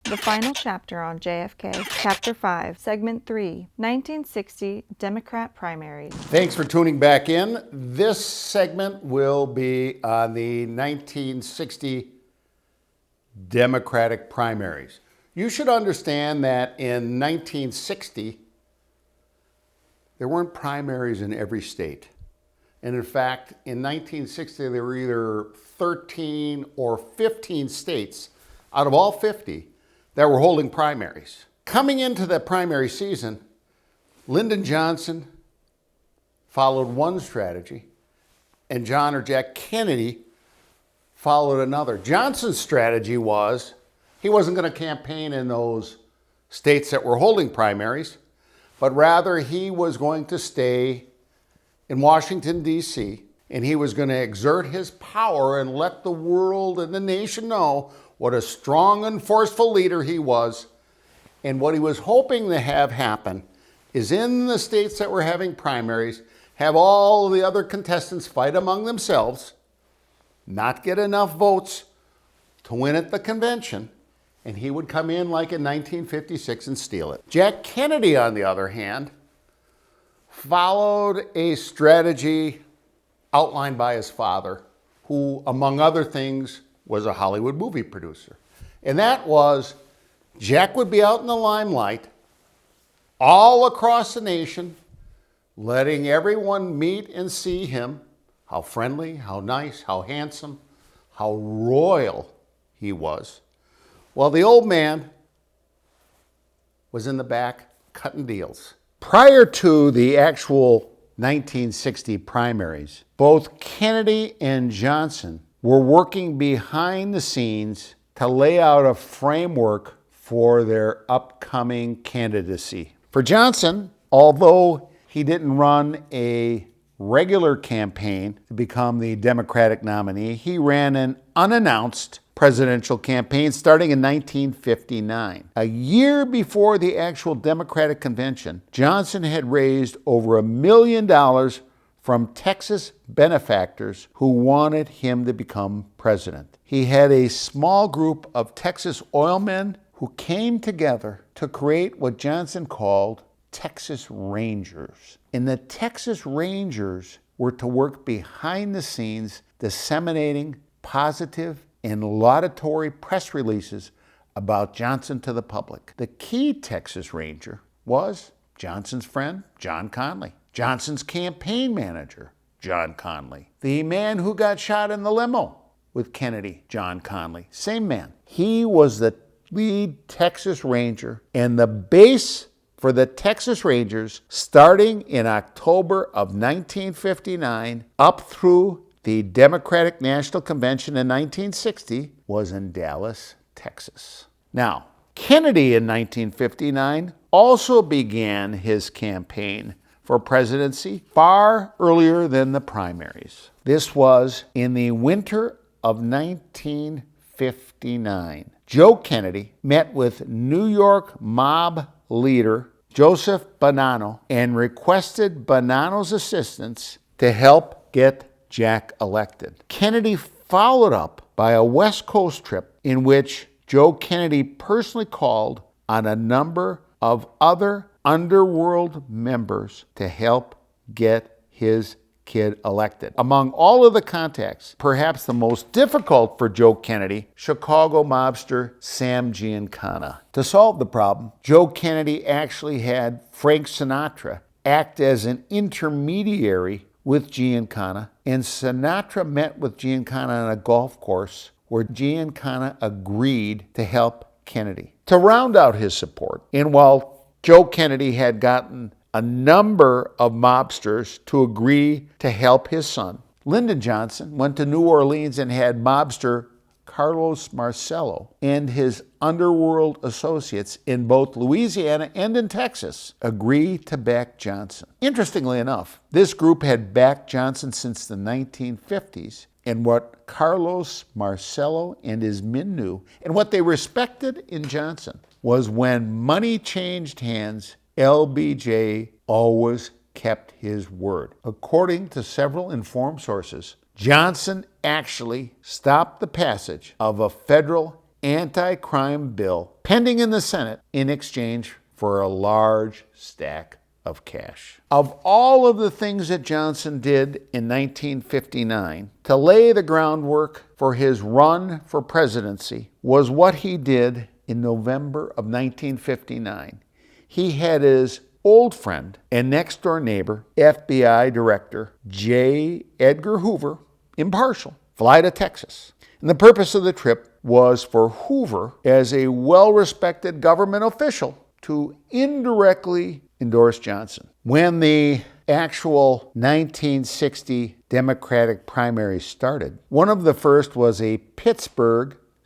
The final chapter on JFK, Chapter 5, Segment 3, 1960 Democrat Primaries. Thanks for tuning back in. This segment will be on the 1960 Democratic primaries. You should understand that in 1960, there weren't primaries in every state. And in fact, in 1960, there were either 13 or 15 states out of all 50 that were holding primaries. Coming into the primary season, Lyndon Johnson followed one strategy, and John or Jack Kennedy followed another. Johnson's strategy was he wasn't going to campaign in those states that were holding primaries, but rather he was going to stay in Washington, D.C., and he was going to exert his power and let the world and the nation know what a strong and forceful leader he was. And what he was hoping to have happen is in the states that were having primaries, have all the other contestants fight among themselves, not get enough votes to win at the convention, and he would come in like in 1956 and steal it. Jack Kennedy, on the other hand, followed a strategy outlined by his father, who, among other things, was a Hollywood movie producer. And that was Jack would be out in the limelight all across the nation, letting everyone meet and see him, how friendly, how nice, how handsome, how royal he was. Well, the old man was in the back cutting deals. Prior to the actual 1960 primaries, both Kennedy and Johnson were working behind the scenes to lay out a framework for their upcoming candidacy. For Johnson, although he didn't run a regular campaign to become the Democratic nominee, he ran an unannounced presidential campaign starting in 1959. A year before the actual Democratic convention, Johnson had raised over $1 million from Texas benefactors who wanted him to become president. He had a small group of Texas oilmen who came together to create what Johnson called Texas Rangers. And the Texas Rangers were to work behind the scenes, disseminating positive and laudatory press releases about Johnson to the public. The key Texas Ranger was Johnson's friend, John Connally. Johnson's campaign manager, John Connally. The man who got shot in the limo with Kennedy, John Connally. Same man. He was the lead Texas Ranger, and the base for the Texas Rangers, starting in October of 1959 up through the Democratic National Convention in 1960, was in Dallas, Texas. Now, Kennedy in 1959 also began his campaign for presidency far earlier than the primaries. This was in the winter of 1959. Joe Kennedy met with New York mob leader Joseph Bonanno and requested Bonanno's assistance to help get Jack elected. Kennedy followed up by a West Coast trip in which Joe Kennedy personally called on a number of other Underworld members to help get his kid elected. Among all of the contacts, perhaps the most difficult for Joe Kennedy, Chicago mobster Sam Giancana. To solve the problem, Joe Kennedy actually had Frank Sinatra act as an intermediary with Giancana, and Sinatra met with Giancana on a golf course where Giancana agreed to help Kennedy. To round out his support, and while Joe Kennedy had gotten a number of mobsters to agree to help his son, Lyndon Johnson went to New Orleans and had mobster Carlos Marcello and his Underworld associates in both Louisiana and in Texas agree to back Johnson. Interestingly enough, this group had backed Johnson since the 1950s, and what Carlos Marcello and his men knew, and what they respected in Johnson, was when money changed hands, LBJ always kept his word. According to several informed sources, Johnson actually stopped the passage of a federal anti-crime bill pending in the Senate in exchange for a large stack of cash. Of all of the things that Johnson did in 1959 to lay the groundwork for his run for presidency was what he did in November of 1959. He had his old friend and next-door neighbor, FBI Director J. Edgar Hoover, impartial, fly to Texas. And the purpose of the trip was for Hoover, as a well-respected government official, to indirectly endorse Johnson. When the actual 1960 Democratic primary started, one of the first was a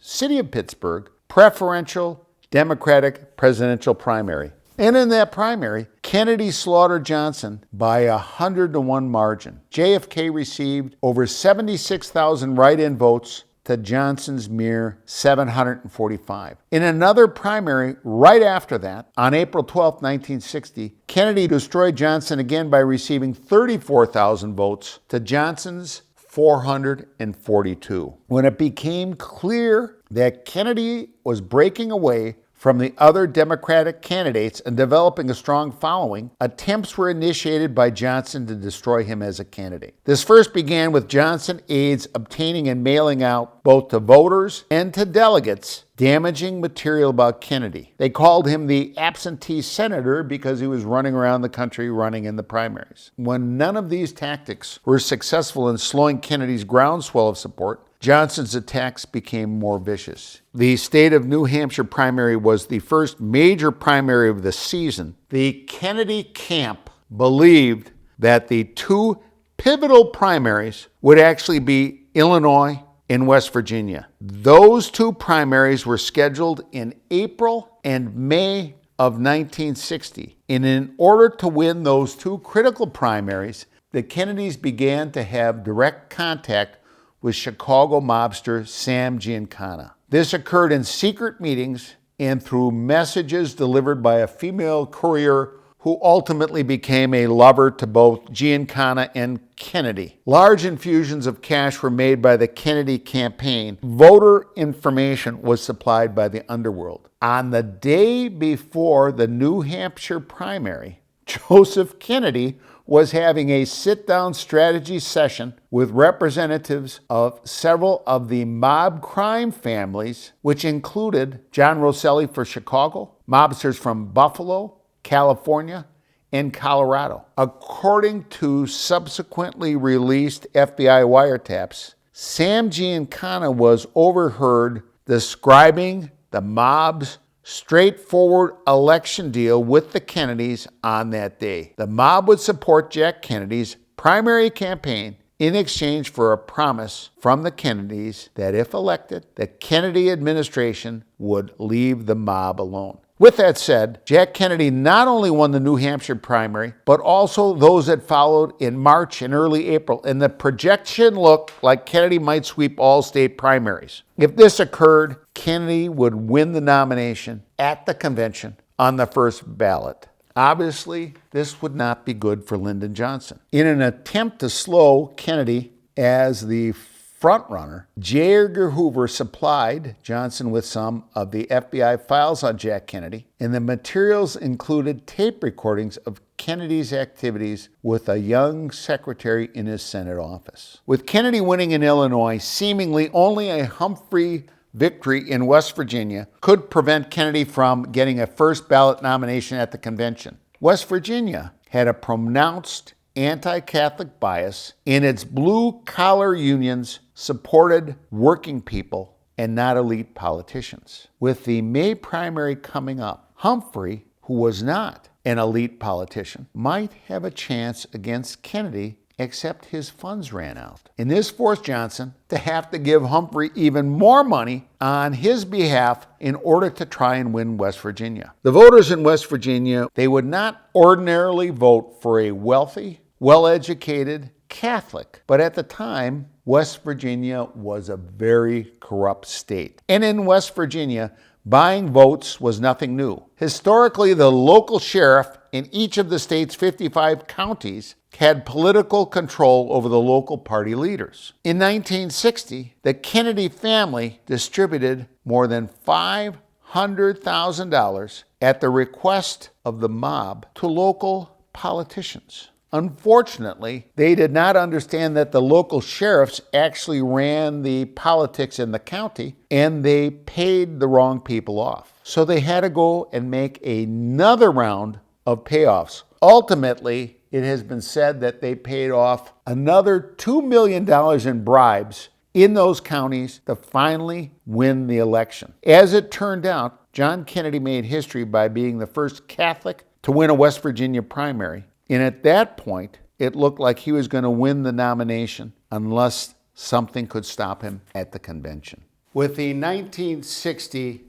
city of Pittsburgh, preferential Democratic presidential primary. And in that primary, Kennedy slaughtered Johnson by 100-1 margin. JFK received over 76,000 write-in votes to Johnson's mere 745. In another primary right after that, on April 12, 1960, Kennedy destroyed Johnson again by receiving 34,000 votes to Johnson's 442. When it became clear that Kennedy was breaking away from the other Democratic candidates and developing a strong following, attempts were initiated by Johnson to destroy him as a candidate. This first began with Johnson aides obtaining and mailing out, both to voters and to delegates, damaging material about Kennedy. They called him the absentee senator because he was running around the country running in the primaries. When none of these tactics were successful in slowing Kennedy's groundswell of support, Johnson's attacks became more vicious. The state of New Hampshire primary was the first major primary of the season. The Kennedy camp believed that the two pivotal primaries would actually be Illinois and West Virginia. Those two primaries were scheduled in April and May of 1960. And in order to win those two critical primaries, the Kennedys began to have direct contact with Chicago mobster Sam Giancana. This occurred in secret meetings and through messages delivered by a female courier who ultimately became a lover to both Giancana and Kennedy. Large infusions of cash were made by the Kennedy campaign. Voter information was supplied by the Underworld. On the day before the New Hampshire primary, Joseph Kennedy was having a sit-down strategy session with representatives of several of the mob crime families, which included John Rosselli for Chicago, mobsters from Buffalo, California, and Colorado. According to subsequently released FBI wiretaps, Sam Giancana was overheard describing the mob's straightforward election deal with the Kennedys on that day. The mob would support Jack Kennedy's primary campaign in exchange for a promise from the Kennedys that if elected, the Kennedy administration would leave the mob alone. With that said, Jack Kennedy not only won the New Hampshire primary, but also those that followed in March and early April, and the projection looked like Kennedy might sweep all state primaries. If this occurred, Kennedy would win the nomination at the convention on the first ballot. Obviously, this would not be good for Lyndon Johnson. In an attempt to slow Kennedy as the frontrunner, J. Edgar Hoover supplied Johnson with some of the FBI files on Jack Kennedy, and the materials included tape recordings of Kennedy's activities with a young secretary in his Senate office. With Kennedy winning in Illinois, seemingly only a Humphrey victory in West Virginia could prevent Kennedy from getting a first ballot nomination at the convention. West Virginia had a pronounced anti-Catholic bias, and its blue-collar unions supported working people and not elite politicians. With the May primary coming up, Humphrey, who was not an elite politician, might have a chance against Kennedy, except his funds ran out. And this forced Johnson to have to give Humphrey even more money on his behalf in order to try and win West Virginia. The voters in West Virginia, they would not ordinarily vote for a wealthy, well-educated Catholic. But at the time, West Virginia was a very corrupt state. And in West Virginia, buying votes was nothing new. Historically, the local sheriff in each of the state's 55 counties had political control over the local party leaders. In 1960, the Kennedy family distributed more than $500,000 at the request of the mob to local politicians. Unfortunately, they did not understand that the local sheriffs actually ran the politics in the county, and they paid the wrong people off. So they had to go and make another round of payoffs. Ultimately, it has been said that they paid off another $2 million in bribes in those counties to finally win the election. As it turned out, John Kennedy made history by being the first Catholic to win a West Virginia primary. And at that point, it looked like he was going to win the nomination unless something could stop him at the convention. With the 1960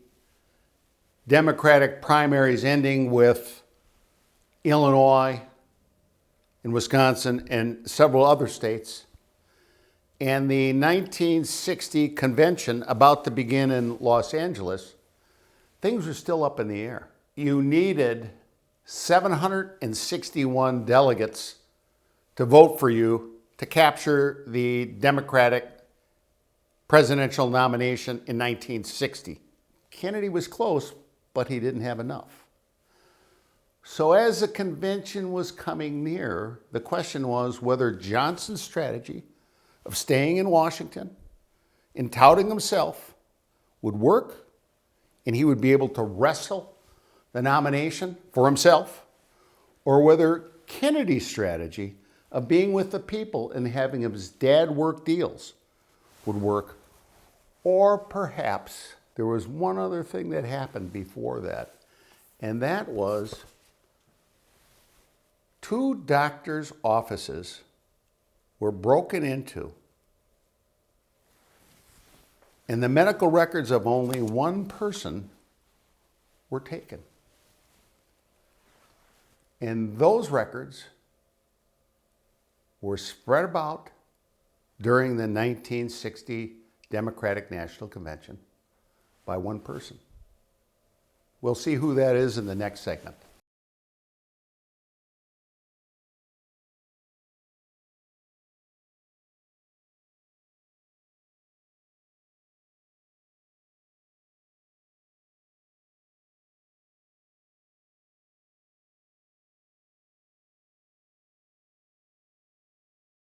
Democratic primaries ending with Illinois and Wisconsin and several other states, and the 1960 convention about to begin in Los Angeles, things were still up in the air. You needed 761 delegates to vote for you to capture the Democratic presidential nomination in 1960. Kennedy was close, but he didn't have enough. So as the convention was coming near, the question was whether Johnson's strategy of staying in Washington and touting himself would work, and he would be able to wrestle the nomination for himself, or whether Kennedy's strategy of being with the people and having his dad work deals would work. Or perhaps there was one other thing that happened before that, and that was two doctors' offices were broken into, and the medical records of only one person were taken. And those records were spread about during the 1960 Democratic National Convention by one person. We'll see who that is in the next segment.